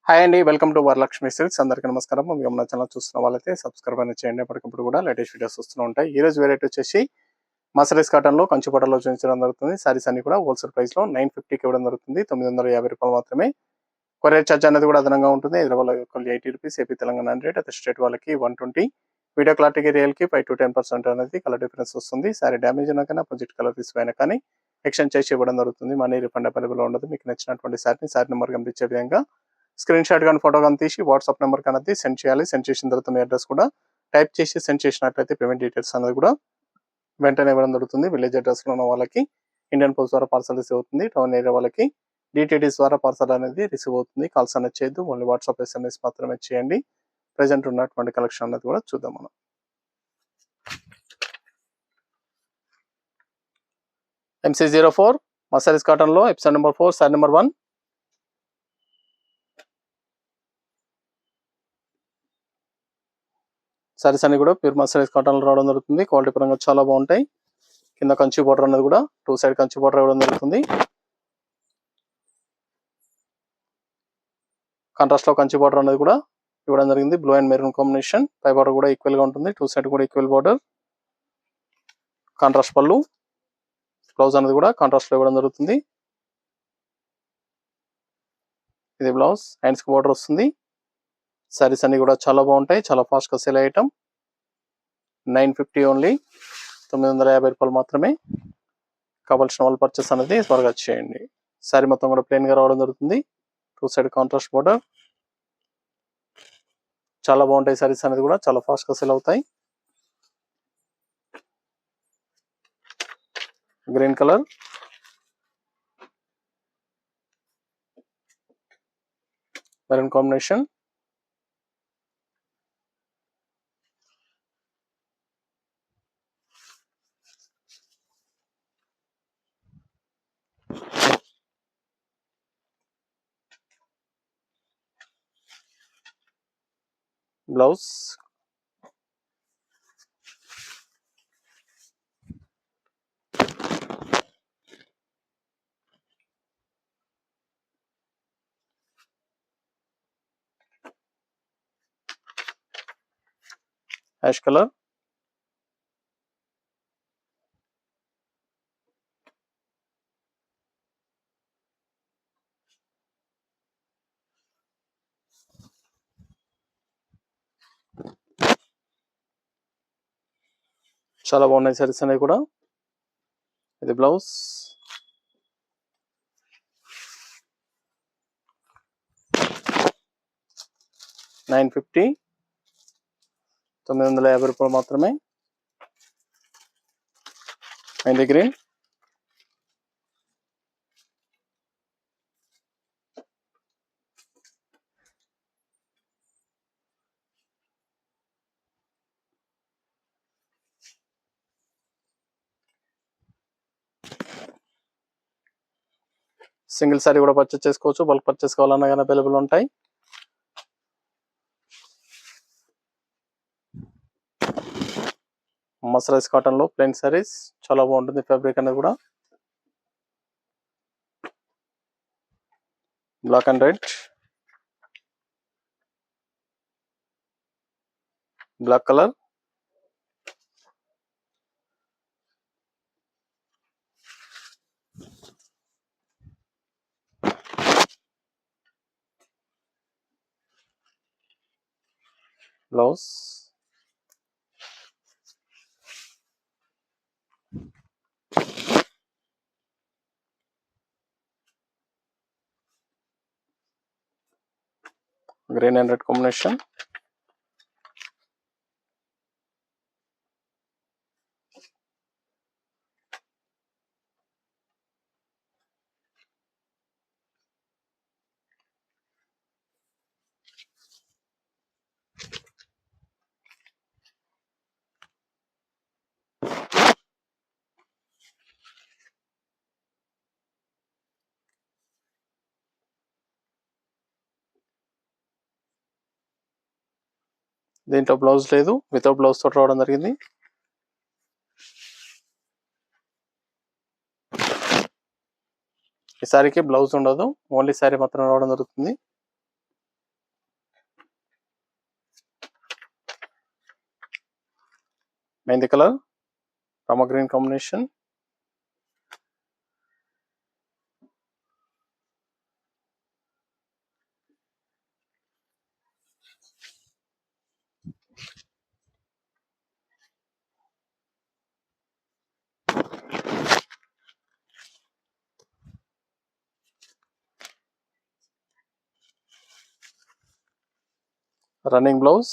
Hi అండి, welcome to Varalakshmi silks. అందరికీ నమస్కారం. ముందుగా మన ఛానల్ చూస్తున్న వాళ్ళైతే సబ్స్క్రైబ్ అనేది చేయండి. ఎప్పటికప్పుడు కూడా లేటెస్ట్ వీడియోస్ వస్తూ ఉంటాయి. ఈ రోజు వెరైటీ వచ్చేసి మసరైజ్ కాటన్లో కంచిపట్టలో చూపించడం జరుగుతుంది. సారీస్ అన్ని కూడా హోల్సేల్ ప్రైస్లో 950కి ఇవ్వడం జరుగుతుంది. 950 రూపాయలు మాత్రమే. కొరియర్ ఛార్జ్ అనేది కూడా అదనంగా ఉంటుంది. హైదరాబాద్ 80 రూపీస్, ఏపీ తెలంగాణ 100, అదే స్టేట్ వాళ్ళకి 120. వీడియో క్లారిటీకి రియల్కి 5 to 10% అనేది కలర్ డిఫరెన్స్ వస్తుంది. సారీ డ్యామేజ్ అయినా కానీ అపోజిట్ కలర్ తీసుకుపోయినా కానీ ఎక్స్చేంజ్ చేసి ఇవ్వడం జరుగుతుంది. మనీ రిఫండ్ అవైలబుల్ ఉండదు. మీకు నచ్చినటువంటి సారీ నెంబర్ కనిపించే విధంగా స్క్రీన్ షాట్ కానీ ఫోటో కానీ తీసి వాట్సాప్ నెంబర్ కానీ సెండ్ చేయాలి. సెండ్ చేసిన తర్వాత మీ అడ్రస్ కూడా టైప్ చేసి సెండ్ చేసినట్లయితే పేమెంట్ డీటెయిల్స్ అనేది కూడా వెంటనే ఇవ్వడం జరుగుతుంది. విలేజ్ అడ్రస్లో ఉన్న వాళ్ళకి ఇండియన్ పోస్ట్ ద్వారా పార్సల్ రిసీవ్ అవుతుంది. టౌన్ ఏరియా వాళ్ళకి డిటిడిస్ ద్వారా పార్సల్ అనేది రిసీవ్ అవుతుంది. కాల్స్ అనేది చేయొద్దు, ఓన్లీ వాట్సాప్ SMS మాత్రమే చేయండి. ప్రెసెంట్ ఉన్నటువంటి కలెక్షన్ అనేది కూడా చూద్దాం మనం. MC04 మసారీస్ కాటన్లో episode number 4 sorry number 1. Saris అన్ని కూడా ప్యూర్ మసారీస్ కాటన్లో రావడం జరుగుతుంది. క్వాలిటీ పరంగా చాలా బాగుంటాయి. కింద కంచి బోర్డర్ అనేది కూడా 2 సైడ్ కంచి బోర్డర్ ఇవ్వడం జరుగుతుంది. కాంట్రాస్ట్ లో కంచి బోర్డర్ అనేది కూడా ఇవ్వడం జరిగింది. Blue and maroon combination. పై బోర్డర్ కూడా ఈక్వల్ గా ఉంటుంది. 2 సైడ్ కూడా ఈక్వల్ బోర్డర్. కాంట్రాస్ట్ పళ్ళు. బ్లౌజ్ అనేది కూడా కాంట్రాస్ట్ లో ఇవ్వడం జరుగుతుంది. ఇది బ్లౌజ్. హ్యాండ్స్ కి బోర్డర్ వస్తుంది. సారీస్ అన్ని కూడా చాలా బాగుంటాయి. చాలా ఫాస్ట్ గా సేల్ ఐటమ్. 950 ఓన్లీ. 950 రూపాయలు మాత్రమే. కావాల్సిన వాళ్ళు పర్చేస్ అనేది త్వరగా చేయండి. సారీ మొత్తం కూడా ప్లెయిన్ గా రావడం జరుగుతుంది. 2 సైడ్ కాంట్రాస్ట్ బోర్డర్. చాలా బాగుంటాయి సారీస్ అనేది కూడా చాలా ఫాస్ట్ గా సేల్ అవుతాయి. Green colour, maroon combination. Blouse. Ash colour. చాలా బాగున్నాయి సారీస్ అనేవి కూడా. ఇది బ్లౌజ్. $950, 950 రూపాయలు మాత్రమే. మెహందీ గ్రీన్. సింగిల్ సారీ కూడా పర్చేస్ చేసుకోవచ్చు. బల్క్ పర్చేస్ కావాలన్నా కానీ అవైలబుల్ ఉంటాయి. మసరైజ్ కాటన్ లో ప్లెయిన్ సారీస్ చాలా బాగుంటుంది. ఫ్యాబ్రిక్ అనేది కూడా black and red, black colour. Blouse. Green and red combination. దీంట్లో బ్లౌజ్ లేదు, వితౌట్ బ్లౌజ్ తోటి రావడం జరిగింది. ఈ సారీకి బ్లౌజ్ ఉండదు, ఓన్లీ సారీ మాత్రం రావడం జరుగుతుంది. Mehndi colour, rama green combination, running blouse,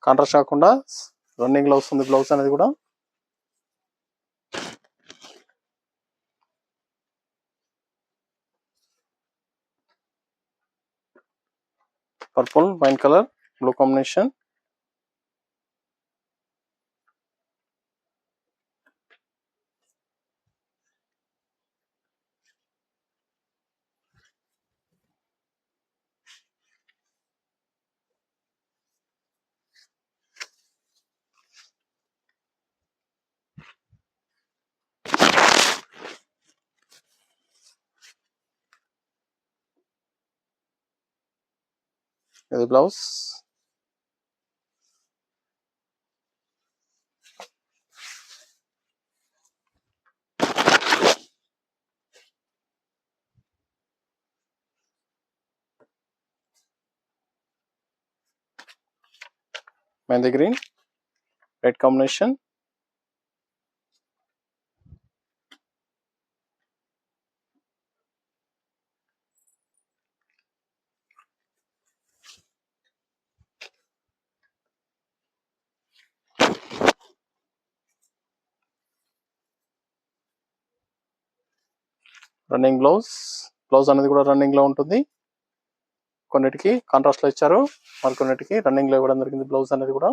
contrast కాకుండా రన్నింగ్ లో వస్తుంది బ్లౌజ్ అనేది కూడా. Purple wine colour blue combination, ఇది blouse. Mehndi green red combination, running blouse. Blouse అనేది కూడా రన్నింగ్ లో ఉంటుంది. కొన్నిటికి కాంట్రాస్ట్ లో ఇచ్చారు, మరికొన్నిటికి రన్నింగ్ లో ఇవ్వడం జరిగింది బ్లౌజ్ అనేది కూడా.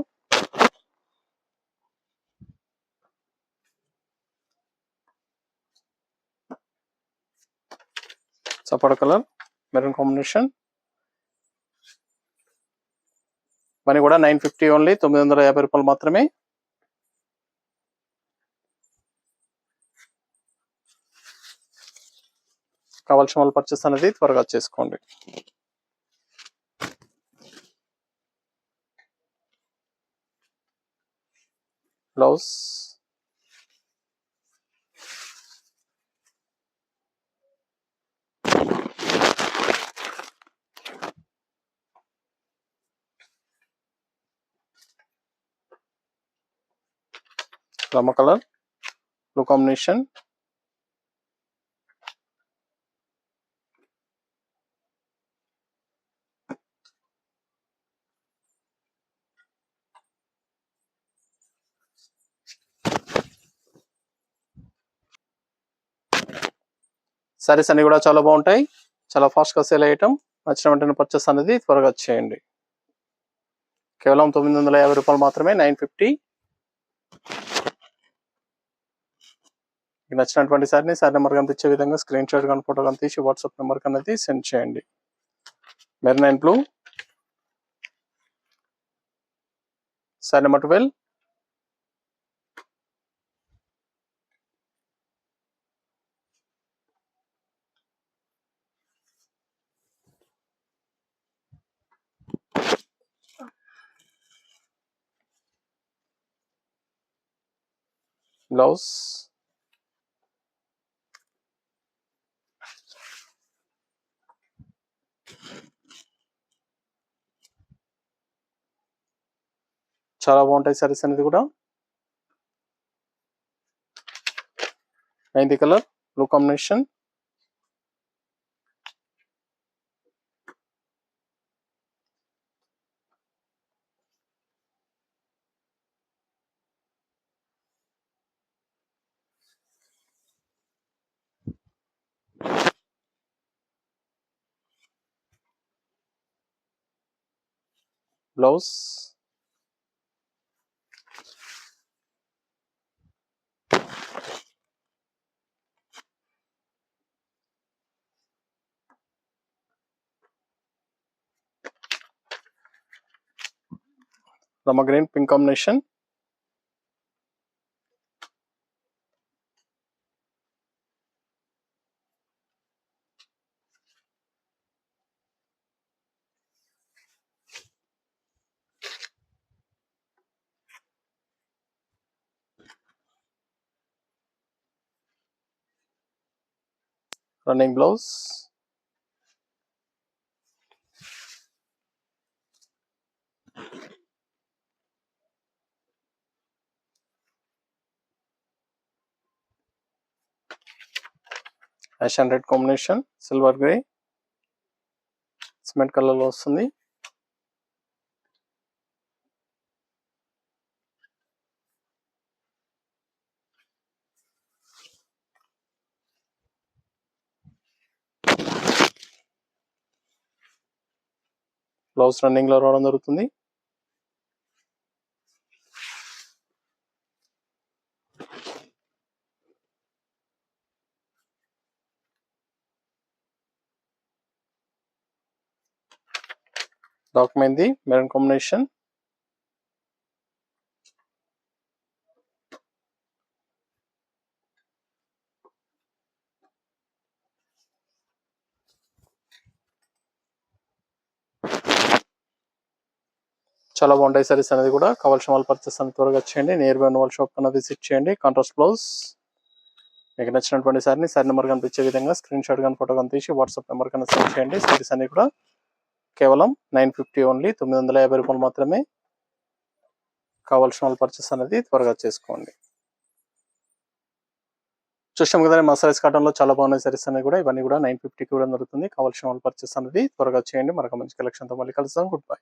సపోటా కలర్ మెరూన్ కాంబినేషన్, ఇవన్నీ కూడా 950 ఓన్లీ, 950 రూపాయలు మాత్రమే. కావాల్సిన వాళ్ళు పర్చేస్ అనేది త్వరగా చేసుకోండి. Blouse, Rama colour blue combination, saris అన్ని కూడా చాలా బాగుంటాయి, చాలా ఫాస్ట్ గా సేల్ అయ్యటం. నచ్చిన వెంటనే పర్చేస్ అనేది త్వరగా చేయండి. కేవలం 950 రూపాయలు మాత్రమే, 950. మీకు నచ్చినటువంటి సారీని సారీ నెంబర్ కనిపించే విధంగా స్క్రీన్ షాట్ కానీ ఫోటో కానీ తీసి వాట్సాప్ నెంబర్ అనేది సెండ్ చేయండి. Maroon and blue, sari number 12, blouse, చాలా బాగుంటాయి సారీస్ అనేది కూడా. Mehndi colour blue combination, blouse, Rama green pink combination, running blouse, ash and red combination, silver grey, cement colour లో వస్తుంది. బ్లౌజ్ రన్నింగ్ లో రావడం జరుగుతుంది. డార్క్ మెహందీ, మెరూన్ కాంబినేషన్, చాలా బాగుంటాయి సారీస్ అనేది కూడా. కావాల్సిన వాళ్ళు పర్చేస్ అని త్వరగా చేయండి. నియర్ బై ఉన్న వాళ్ళ షాప్ కన్నా విజిట్ చేయండి. కాంట్రాస్ట్ బ్లౌజ్, మీకు నచ్చినటువంటి సారీని సారీ నెంబర్ కనిపించే విధంగా స్క్రీన్ షాట్ కానీ ఫోటో కానీ తీసి వాట్సాప్ నెంబర్ కన్నా సెండ్ చేయండి. సారీస్ అన్ని కూడా కేవలం 950 ఓన్లీ, 950 రూపాయలు మాత్రమే. కావాల్సిన వాళ్ళు పర్చేస్ అనేది త్వరగా చేసుకోండి. చూసాం కదా మా సారీస్ కాటన్లో చాలా బాగున్నాయి సారీస్ అనేవి కూడా. ఇవన్నీ కూడా 950కి కూడా దొరుకుతుంది. కావాల్సిన వాళ్ళు పర్చేస్ అనేది త్వరగా చేయండి. మరొక మంచి కలెక్షన్తో మళ్ళీ కలుస్తాం. Good bye.